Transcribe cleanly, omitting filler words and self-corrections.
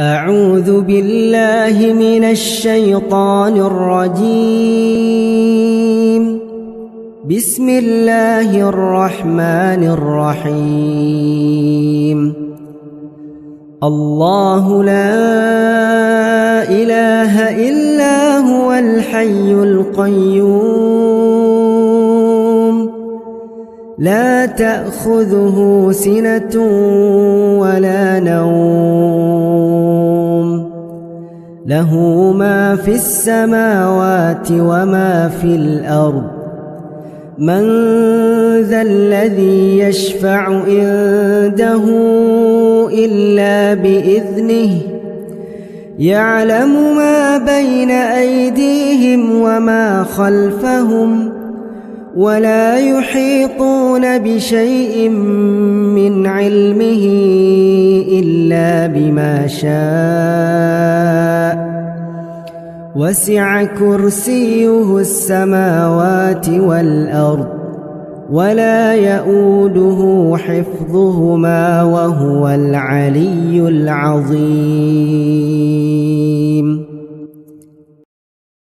أعوذ بالله من الشيطان الرجيم. بسم الله الرحمن الرحيم. الله لا إله إلا هو الحي القيوم لا تأخذه سنة ولا نوم له ما في السماوات وما في الأرض من ذا الذي يشفع عنده إلا بإذنه يعلم ما بين أيديهم وما خلفهم ولا يحيطون بشيء من علمه إلا بما شاء وسع كرسيه السماوات والأرض ولا يؤوده حفظهما وهو العلي العظيم.